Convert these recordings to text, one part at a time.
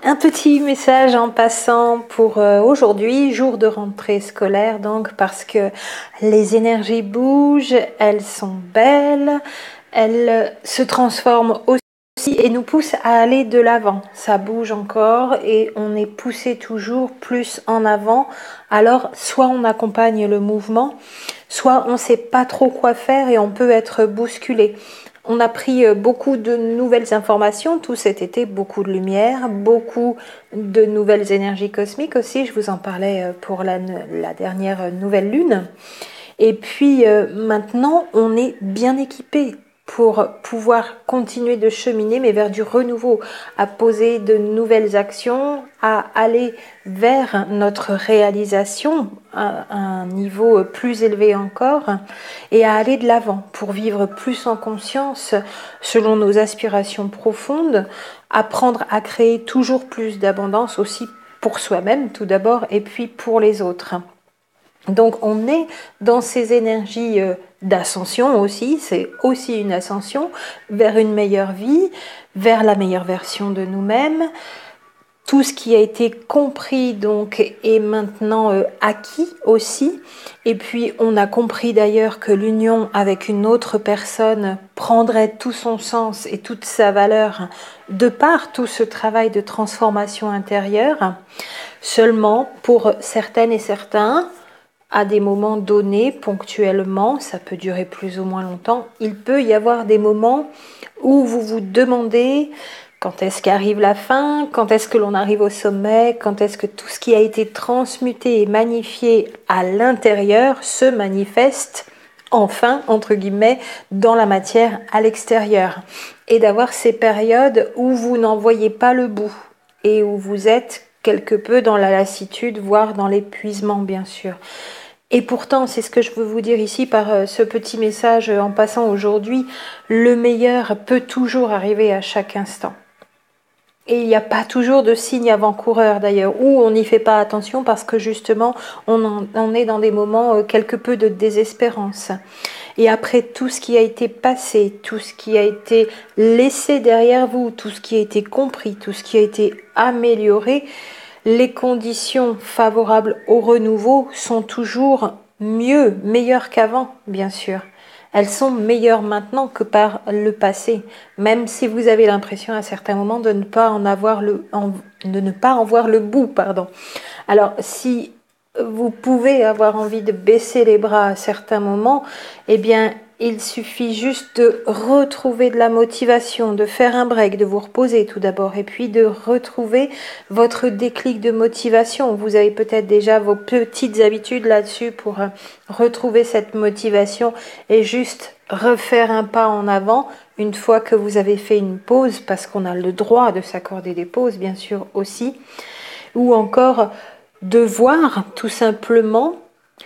Un petit message en passant pour aujourd'hui, jour de rentrée scolaire, donc parce que les énergies bougent, elles sont belles, elles se transforment aussi et nous poussent à aller de l'avant. Ça bouge encore et on est poussé toujours plus en avant. Alors, soit on accompagne le mouvement, soit on ne sait pas trop quoi faire et on peut être bousculé. On a pris beaucoup de nouvelles informations tout cet été, beaucoup de lumière, beaucoup de nouvelles énergies cosmiques aussi. Je vous en parlais pour la dernière nouvelle lune. Et puis maintenant, on est bien équipé pour pouvoir continuer de cheminer, mais vers du renouveau, à poser de nouvelles actions, à aller vers notre réalisation à un niveau plus élevé encore, et à aller de l'avant pour vivre plus en conscience selon nos aspirations profondes, apprendre à créer toujours plus d'abondance aussi pour soi-même tout d'abord, et puis pour les autres. Donc on est dans ces énergies d'ascension aussi, c'est aussi une ascension vers une meilleure vie, vers la meilleure version de nous-mêmes. Tout ce qui a été compris donc est maintenant acquis aussi. Et puis on a compris d'ailleurs que l'union avec une autre personne prendrait tout son sens et toute sa valeur de par tout ce travail de transformation intérieure. Seulement pour certaines et certains, à des moments donnés, ponctuellement, ça peut durer plus ou moins longtemps, il peut y avoir des moments où vous vous demandez quand est-ce qu'arrive la fin, quand est-ce que l'on arrive au sommet, quand est-ce que tout ce qui a été transmuté et magnifié à l'intérieur se manifeste enfin, entre guillemets, dans la matière à l'extérieur. Et d'avoir ces périodes où vous n'en voyez pas le bout et où vous êtes quelque peu dans la lassitude, voire dans l'épuisement, bien sûr. Et pourtant, c'est ce que je veux vous dire ici par ce petit message en passant aujourd'hui, le meilleur peut toujours arriver à chaque instant. Et il n'y a pas toujours de signe avant-coureur d'ailleurs, ou on n'y fait pas attention parce que justement, on est dans des moments quelque peu de désespérance. Et après tout ce qui a été passé, tout ce qui a été laissé derrière vous, tout ce qui a été compris, tout ce qui a été amélioré, les conditions favorables au renouveau sont toujours meilleures qu'avant, bien sûr. Elles sont meilleures maintenant que par le passé, même si vous avez l'impression à certains moments de ne pas en voir le bout, pardon. Alors, si vous pouvez avoir envie de baisser les bras à certains moments, eh bien, il suffit juste de retrouver de la motivation, de faire un break, de vous reposer tout d'abord, et puis de retrouver votre déclic de motivation. Vous avez peut-être déjà vos petites habitudes là-dessus pour retrouver cette motivation et juste refaire un pas en avant une fois que vous avez fait une pause, parce qu'on a le droit de s'accorder des pauses, bien sûr, aussi, ou encore de voir tout simplement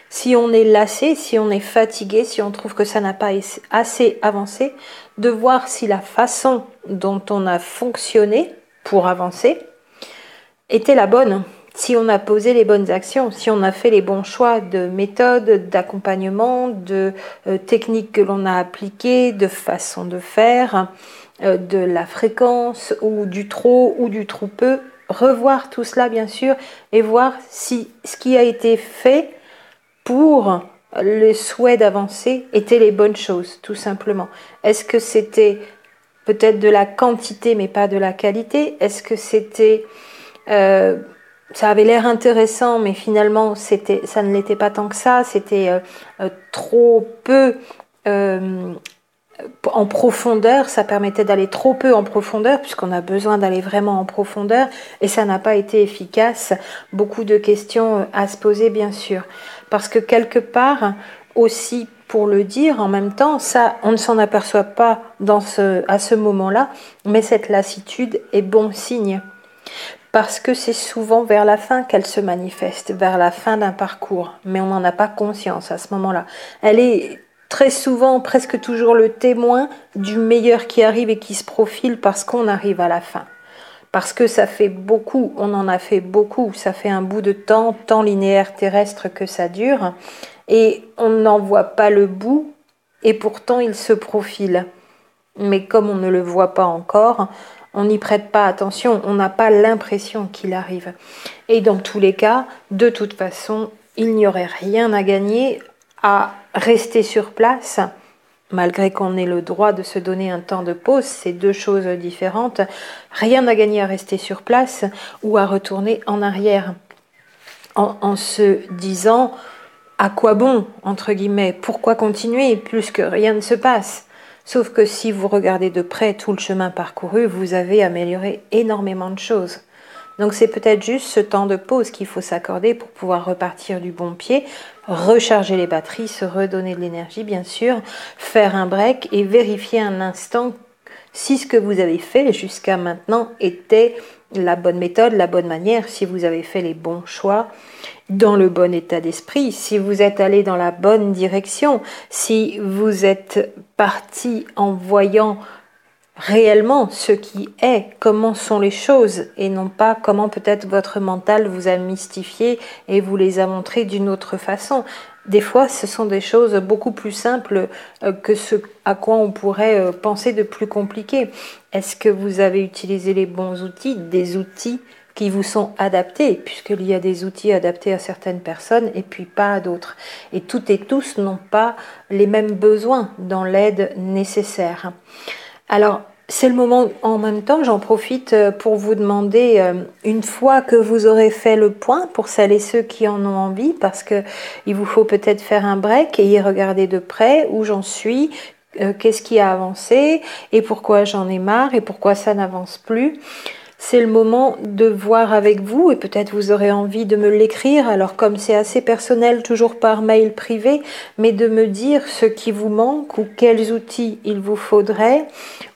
si on est lassé, si on est fatigué, si on trouve que ça n'a pas assez avancé, de voir si la façon dont on a fonctionné pour avancer était la bonne, si on a posé les bonnes actions, si on a fait les bons choix de méthode, d'accompagnement, de techniques que l'on a appliquées, de façon de faire, de la fréquence ou du trop peu. Revoir tout cela bien sûr et voir si ce qui a été fait pour le souhait d'avancer étaient les bonnes choses, tout simplement. Est-ce que c'était peut-être de la quantité mais pas de la qualité? Est-ce que c'était ça avait l'air intéressant mais finalement ça ne l'était pas tant que ça, c'était trop peu en profondeur, ça permettait d'aller trop peu en profondeur puisqu'on a besoin d'aller vraiment en profondeur et ça n'a pas été efficace. Beaucoup de questions à se poser bien sûr, parce que quelque part aussi, pour le dire en même temps, ça on ne s'en aperçoit pas à ce moment-là, mais cette lassitude est bon signe. Parce que c'est souvent vers la fin qu'elle se manifeste, vers la fin d'un parcours, mais on n'en a pas conscience à ce moment-là. Elle est très souvent, presque toujours le témoin du meilleur qui arrive et qui se profile parce qu'on arrive à la fin. Parce que ça fait beaucoup, on en a fait beaucoup, ça fait un bout de temps linéaire terrestre que ça dure, et on n'en voit pas le bout, et pourtant il se profile. Mais comme on ne le voit pas encore, on n'y prête pas attention, on n'a pas l'impression qu'il arrive. Et dans tous les cas, de toute façon, il n'y aurait rien à gagner à rester sur place, malgré qu'on ait le droit de se donner un temps de pause, c'est deux choses différentes. Rien à gagner à rester sur place ou à retourner en arrière, en se disant à quoi bon, entre guillemets, pourquoi continuer plus que rien ne se passe. Sauf que si vous regardez de près tout le chemin parcouru, vous avez amélioré énormément de choses. Donc c'est peut-être juste ce temps de pause qu'il faut s'accorder pour pouvoir repartir du bon pied, recharger les batteries, se redonner de l'énergie bien sûr, faire un break et vérifier un instant si ce que vous avez fait jusqu'à maintenant était la bonne méthode, la bonne manière, si vous avez fait les bons choix, dans le bon état d'esprit, si vous êtes allé dans la bonne direction, si vous êtes parti en voyant réellement ce qui est, comment sont les choses et non pas comment peut-être votre mental vous a mystifié et vous les a montrées d'une autre façon. Des fois, ce sont des choses beaucoup plus simples que ce à quoi on pourrait penser de plus compliqué. Est-ce que vous avez utilisé les bons outils, des outils qui vous sont adaptés, puisqu'il y a des outils adaptés à certaines personnes et puis pas à d'autres. Et toutes et tous n'ont pas les mêmes besoins dans l'aide nécessaire. Alors, c'est le moment, en même temps, j'en profite pour vous demander, une fois que vous aurez fait le point, pour celles et ceux qui en ont envie, parce que il vous faut peut-être faire un break et y regarder de près où j'en suis, qu'est-ce qui a avancé et pourquoi j'en ai marre et pourquoi ça n'avance plus. C'est le moment de voir avec vous et peut-être vous aurez envie de me l'écrire, alors comme c'est assez personnel, toujours par mail privé, mais de me dire ce qui vous manque ou quels outils il vous faudrait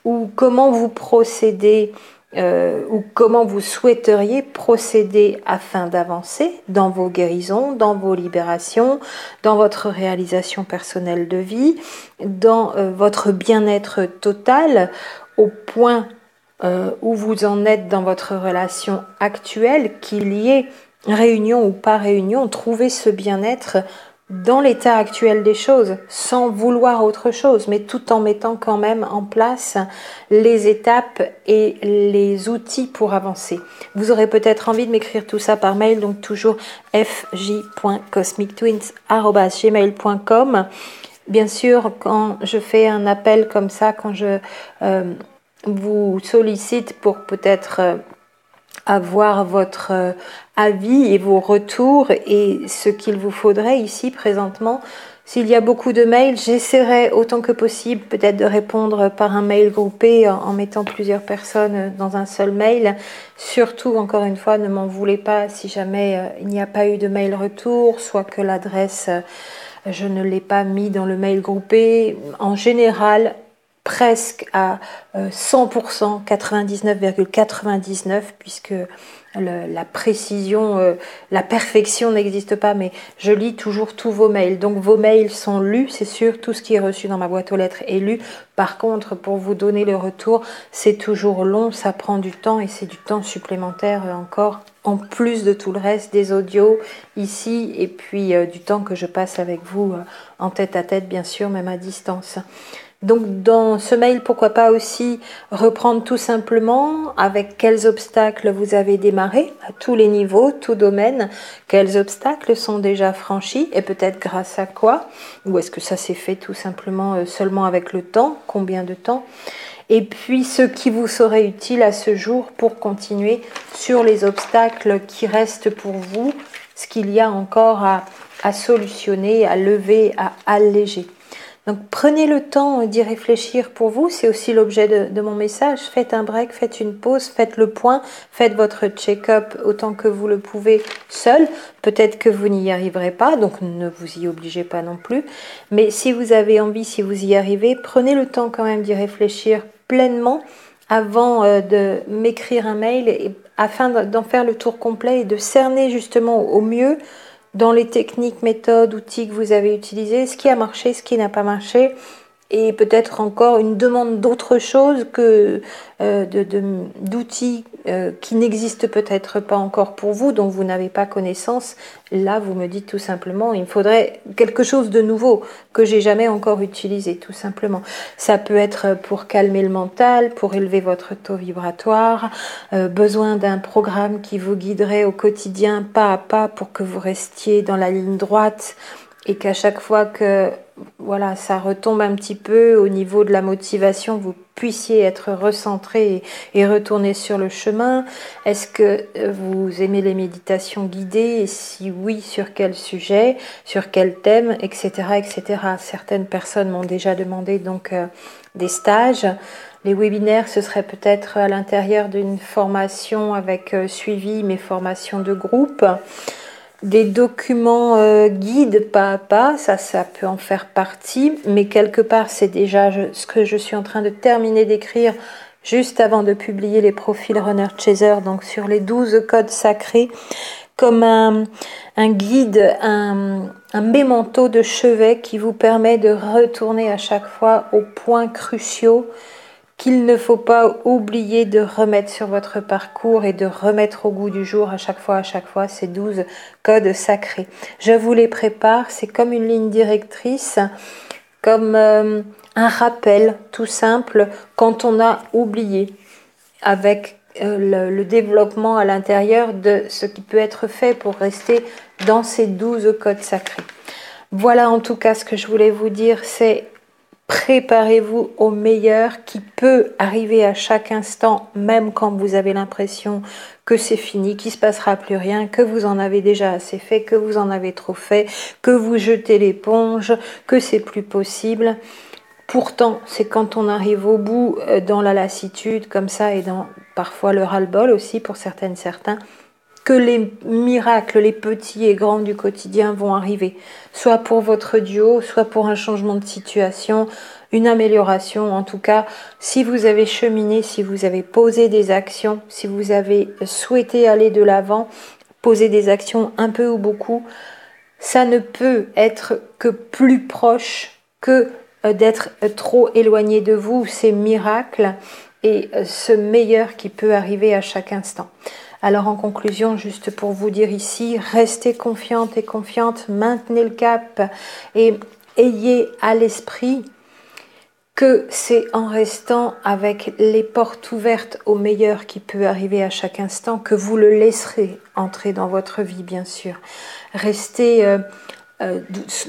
ou comment vous procédez ou comment vous souhaiteriez procéder afin d'avancer dans vos guérisons, dans vos libérations, dans votre réalisation personnelle de vie, dans votre bien-être total au point où vous en êtes dans votre relation actuelle, qu'il y ait réunion ou pas réunion, trouvez ce bien-être dans l'état actuel des choses, sans vouloir autre chose, mais tout en mettant quand même en place les étapes et les outils pour avancer. Vous aurez peut-être envie de m'écrire tout ça par mail, donc toujours fj.cosmictwins@gmail.com. Bien sûr, quand je fais un appel comme ça, quand je vous sollicite pour peut-être avoir votre avis et vos retours et ce qu'il vous faudrait ici présentement. S'il y a beaucoup de mails, j'essaierai autant que possible peut-être de répondre par un mail groupé en mettant plusieurs personnes dans un seul mail. Surtout, encore une fois, ne m'en voulez pas si jamais il n'y a pas eu de mail retour, soit que l'adresse, je ne l'ai pas mis dans le mail groupé. En général, presque à 100%, 99,99, puisque la précision, la perfection n'existe pas, mais je lis toujours tous vos mails. Donc vos mails sont lus, c'est sûr, tout ce qui est reçu dans ma boîte aux lettres est lu. Par contre, pour vous donner le retour, c'est toujours long, ça prend du temps et c'est du temps supplémentaire encore, en plus de tout le reste, des audios ici et puis du temps que je passe avec vous en tête à tête, bien sûr, même à distance. Donc dans ce mail, pourquoi pas aussi reprendre tout simplement avec quels obstacles vous avez démarré à tous les niveaux, tout domaine, quels obstacles sont déjà franchis et peut-être grâce à quoi, ou est-ce que ça s'est fait tout simplement seulement avec le temps, combien de temps, et puis ce qui vous serait utile à ce jour pour continuer sur les obstacles qui restent pour vous, ce qu'il y a encore à solutionner, à lever, à alléger. Donc prenez le temps d'y réfléchir pour vous, c'est aussi l'objet de mon message. Faites un break, faites une pause, faites le point, faites votre check-up autant que vous le pouvez seul. Peut-être que vous n'y arriverez pas, donc ne vous y obligez pas non plus. Mais si vous avez envie, si vous y arrivez, prenez le temps quand même d'y réfléchir pleinement avant de m'écrire un mail afin d'en faire le tour complet et de cerner justement au mieux dans les techniques, méthodes, outils que vous avez utilisés, ce qui a marché, ce qui n'a pas marché, et peut-être encore une demande d'autre chose que d'outils qui n'existe peut-être pas encore pour vous, dont vous n'avez pas connaissance, là vous me dites tout simplement, il me faudrait quelque chose de nouveau que j'ai jamais encore utilisé, tout simplement. Ça peut être pour calmer le mental, pour élever votre taux vibratoire, besoin d'un programme qui vous guiderait au quotidien pas à pas pour que vous restiez dans la ligne droite et qu'à chaque fois que voilà, ça retombe un petit peu au niveau de la motivation, vous puissiez être recentré et retourner sur le chemin. Est-ce que vous aimez les méditations guidées et si oui, sur quel sujet, sur quel thème, etc., etc. Certaines personnes m'ont déjà demandé donc des stages. Les webinaires, ce serait peut-être à l'intérieur d'une formation avec suivi, mes formations de groupe. Des documents guides pas à pas, ça peut en faire partie, mais quelque part c'est déjà ce que je suis en train de terminer d'écrire juste avant de publier les profils Runner Chaser, donc sur les 12 codes sacrés, comme un guide, un mémento de chevet qui vous permet de retourner à chaque fois aux points cruciaux qu'il ne faut pas oublier de remettre sur votre parcours et de remettre au goût du jour à chaque fois, ces 12 codes sacrés. Je vous les prépare, c'est comme une ligne directrice, comme un rappel tout simple quand on a oublié, avec le développement à l'intérieur de ce qui peut être fait pour rester dans ces 12 codes sacrés. Voilà en tout cas ce que je voulais vous dire, c'est préparez-vous au meilleur qui peut arriver à chaque instant, même quand vous avez l'impression que c'est fini, qu'il ne se passera plus rien, que vous en avez déjà assez fait, que vous en avez trop fait, que vous jetez l'éponge, que c'est plus possible. Pourtant, c'est quand on arrive au bout dans la lassitude comme ça et dans parfois le ras-le-bol aussi pour certains, que les miracles, les petits et grands du quotidien vont arriver, soit pour votre duo, soit pour un changement de situation, une amélioration. En tout cas, si vous avez cheminé, si vous avez posé des actions, si vous avez souhaité aller de l'avant, poser des actions un peu ou beaucoup, ça ne peut être que plus proche que d'être trop éloigné de vous, ces miracles et ce meilleur qui peut arriver à chaque instant. Alors en conclusion, juste pour vous dire ici, restez confiante et confiante, maintenez le cap et ayez à l'esprit que c'est en restant avec les portes ouvertes au meilleur qui peut arriver à chaque instant que vous le laisserez entrer dans votre vie, bien sûr. Restez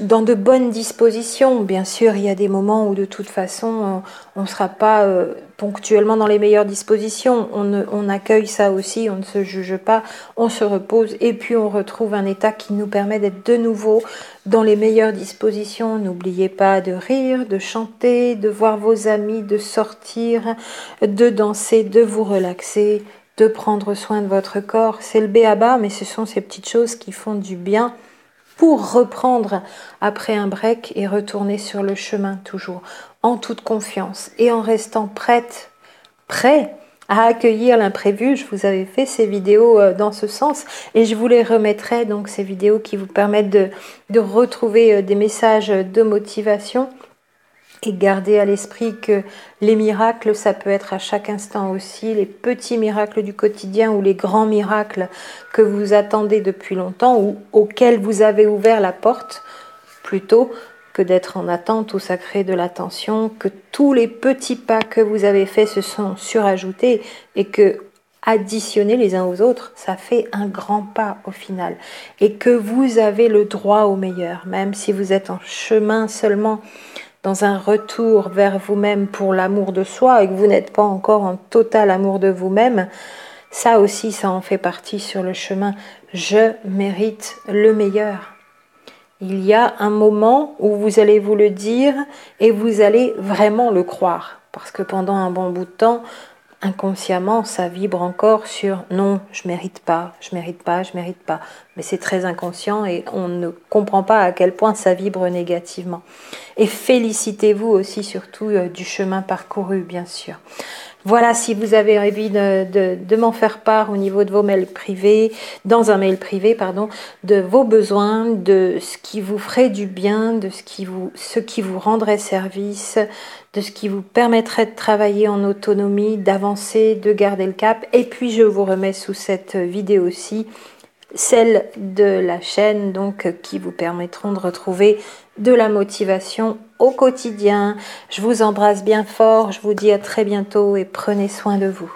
dans de bonnes dispositions. Bien sûr, il y a des moments où de toute façon, on ne sera pas ponctuellement dans les meilleures dispositions. On accueille ça aussi, on ne se juge pas, on se repose et puis on retrouve un état qui nous permet d'être de nouveau dans les meilleures dispositions. N'oubliez pas de rire, de chanter, de voir vos amis, de sortir, de danser, de vous relaxer, de prendre soin de votre corps. C'est le b.a.-ba, mais ce sont ces petites choses qui font du bien pour reprendre après un break et retourner sur le chemin toujours en toute confiance et en restant prêt à accueillir l'imprévu. Je vous avais fait ces vidéos dans ce sens et je vous les remettrai, donc ces vidéos qui vous permettent de retrouver des messages de motivation. Et gardez à l'esprit que les miracles, ça peut être à chaque instant aussi, les petits miracles du quotidien ou les grands miracles que vous attendez depuis longtemps ou auxquels vous avez ouvert la porte, plutôt que d'être en attente où ça crée de la tension, que tous les petits pas que vous avez faits se sont surajoutés et que additionner les uns aux autres, ça fait un grand pas au final. Et que vous avez le droit au meilleur, même si vous êtes en chemin seulement dans un retour vers vous-même pour l'amour de soi et que vous n'êtes pas encore en total amour de vous-même, ça aussi, ça en fait partie sur le chemin. Je mérite le meilleur. Il y a un moment où vous allez vous le dire et vous allez vraiment le croire. Parce que pendant un bon bout de temps, inconsciemment, ça vibre encore sur non, je mérite pas, je mérite pas, je mérite pas. Mais c'est très inconscient et on ne comprend pas à quel point ça vibre négativement. Et félicitez-vous aussi surtout du chemin parcouru, bien sûr. Voilà, si vous avez envie de m'en faire part au niveau de vos mails privés, dans un mail privé, pardon, de vos besoins, de ce qui vous ferait du bien, de ce qui vous rendrait service, de ce qui vous permettrait de travailler en autonomie, d'avancer, de garder le cap. Et puis je vous remets sous cette vidéo aussi celle de la chaîne, donc qui vous permettront de retrouver de la motivation au quotidien. Je vous embrasse bien fort, je vous dis à très bientôt et prenez soin de vous.